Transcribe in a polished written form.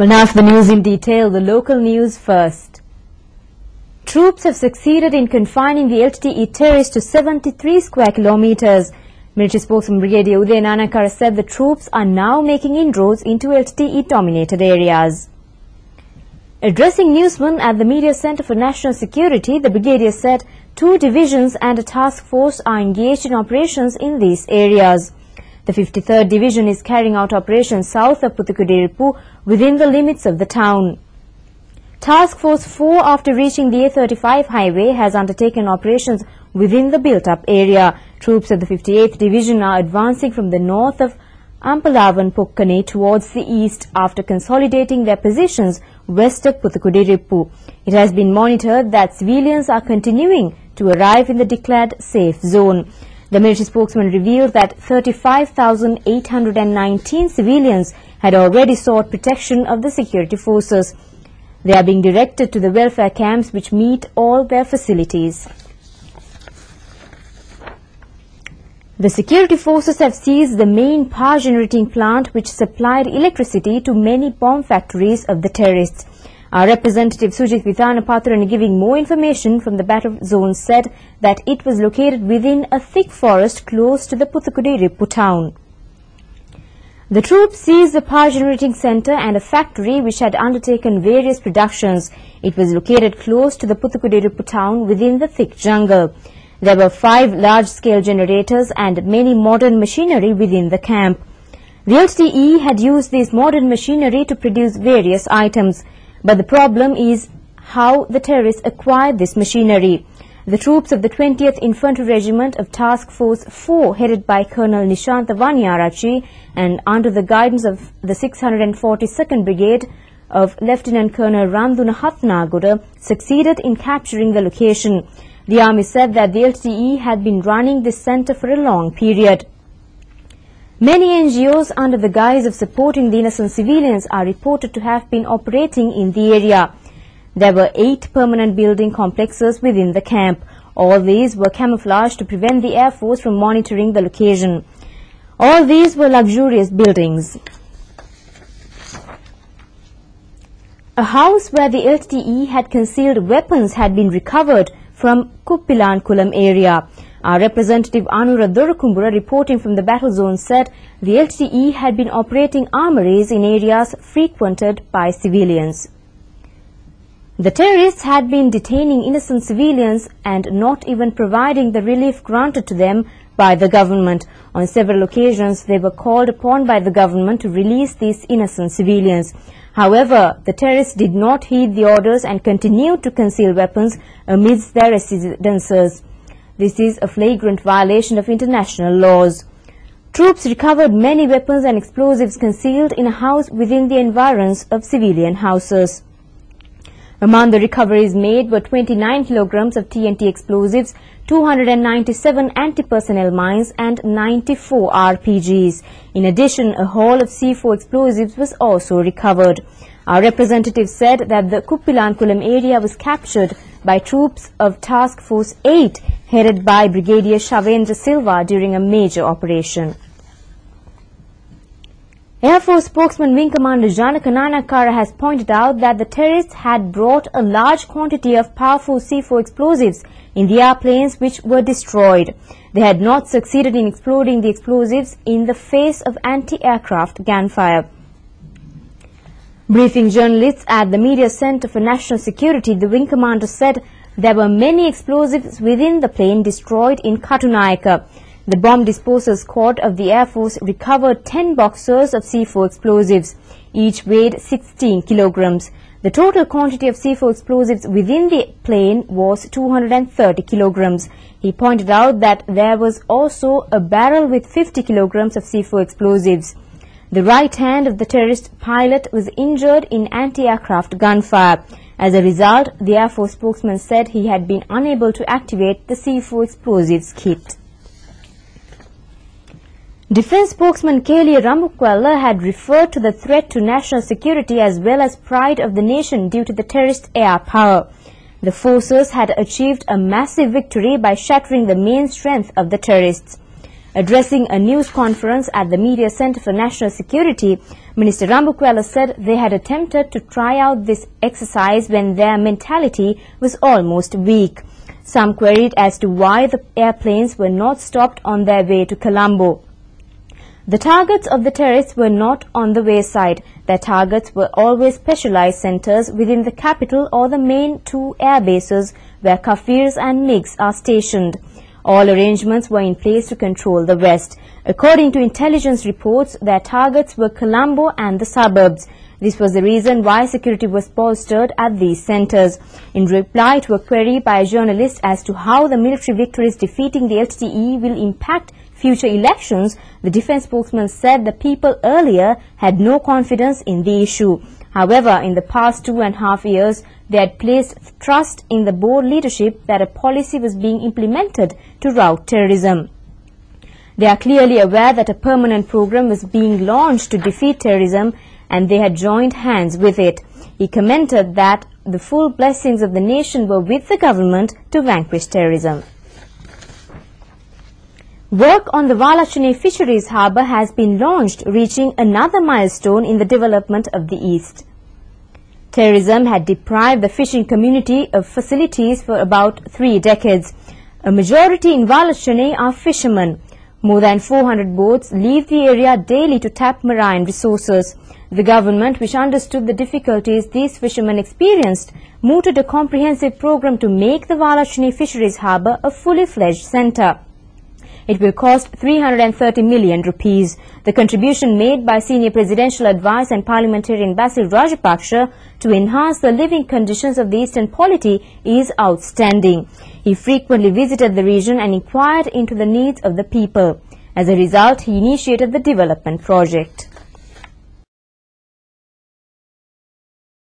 Well, now for the news in detail, the local news first. Troops have succeeded in confining the LTTE terrorists to 73 square kilometers. Military spokesman Brigadier Uday Nanakara said the troops are now making inroads into LTTE-dominated areas. Addressing newsmen at the Media Center for National Security, the Brigadier said 2 divisions and a task force are engaged in operations in these areas. The 53rd Division is carrying out operations south of Puthukudi within the limits of the town. Task Force 4, after reaching the A35 highway, has undertaken operations within the built-up area. Troops of the 58th Division are advancing from the north of Ampalavan Pokkane towards the east after consolidating their positions west of Puthukudi. It has been monitored that civilians are continuing to arrive in the declared safe zone. The military spokesman revealed that 35,819 civilians had already sought protection of the security forces. They are being directed to the welfare camps which meet all their facilities. The security forces have seized the main power generating plant which supplied electricity to many bomb factories of the terrorists. Our representative Sujit Vithanapathrani, giving more information from the battle zone, said that it was located within a thick forest close to the Puthukudi town. The troops seized the power generating centre and a factory which had undertaken various productions. It was located close to the Puthukudi town within the thick jungle. There were 5 large-scale generators and many modern machinery within the camp. The LTTE had used this modern machinery to produce various items, but the problem is how the terrorists acquired this machinery. The troops of the 20th Infantry Regiment of Task Force 4, headed by Colonel Nishanta Vanyarachi and under the guidance of the 642nd Brigade of Lieutenant Colonel Randuna Hatnaguda, succeeded in capturing the location. The army said that the LTTE had been running this centre for a long period. Many NGOs, under the guise of supporting the innocent civilians, are reported to have been operating in the area. There were 8 permanent building complexes within the camp. All these were camouflaged to prevent the Air Force from monitoring the location. All these were luxurious buildings. A house where the LTTE had concealed weapons had been recovered from Kuppilankulam area. Our representative Anura Dorakumbura, reporting from the battle zone, said the LTTE had been operating armories in areas frequented by civilians. The terrorists had been detaining innocent civilians and not even providing the relief granted to them by the government. On several occasions, they were called upon by the government to release these innocent civilians. However, the terrorists did not heed the orders and continued to conceal weapons amidst their residences. This is a flagrant violation of international laws. Troops recovered many weapons and explosives concealed in a house within the environs of civilian houses. Among the recoveries made were 29 kilograms of TNT explosives, 297 anti-personnel mines and 94 RPGs. In addition, a haul of C4 explosives was also recovered. Our representative said that the Kuppilankulam area was captured by troops of Task Force 8, headed by Brigadier Shavendra Silva, during a major operation. Air Force spokesman Wing Commander Janaka Nanakara has pointed out that the terrorists had brought a large quantity of powerful C4 explosives in the airplanes which were destroyed. They had not succeeded in exploding the explosives in the face of anti-aircraft gunfire. Briefing journalists at the Media Center for National Security, the Wing Commander said there were many explosives within the plane destroyed in Katunayaka. The bomb disposal squad of the Air Force recovered 10 boxers of C4 explosives. Each weighed 16 kilograms. The total quantity of C4 explosives within the plane was 230 kilograms. He pointed out that there was also a barrel with 50 kilograms of C4 explosives. The right hand of the terrorist pilot was injured in anti-aircraft gunfire. As a result, the Air Force spokesman said he had been unable to activate the C4 explosives kit. Defence spokesman Kelly Ramukwala had referred to the threat to national security as well as pride of the nation due to the terrorist air power. The forces had achieved a massive victory by shattering the main strength of the terrorists. Addressing a news conference at the Media Center for National Security, Minister Rambukwela said they had attempted to try out this exercise when their mentality was almost weak. Some queried as to why the airplanes were not stopped on their way to Colombo. The targets of the terrorists were not on the wayside. Their targets were always specialized centers within the capital or the main two air bases where Kafirs and MiGs are stationed. All arrangements were in place to control the West. According to intelligence reports, their targets were Colombo and the suburbs. This was the reason why security was bolstered at these centers. In reply to a query by a journalist as to how the military victories defeating the LTTE will impact future elections, the defense spokesman said the people earlier had no confidence in the issue. However, in the past 2.5 years, they had placed trust in the board leadership that a policy was being implemented to rout terrorism. They are clearly aware that a permanent program was being launched to defeat terrorism, and they had joined hands with it. He commented that the full blessings of the nation were with the government to vanquish terrorism. Work on the Valachane Fisheries Harbour has been launched, reaching another milestone in the development of the East. Terrorism had deprived the fishing community of facilities for about 3 decades. A majority in Valachane are fishermen. More than 400 boats leave the area daily to tap marine resources. The government, which understood the difficulties these fishermen experienced, mooted a comprehensive program to make the Valachane Fisheries Harbour a fully fledged centre. It will cost 330 million rupees. The contribution made by senior presidential advisor and parliamentarian Basil Rajapaksa to enhance the living conditions of the eastern polity is outstanding. He frequently visited the region and inquired into the needs of the people. As a result, he initiated the development project.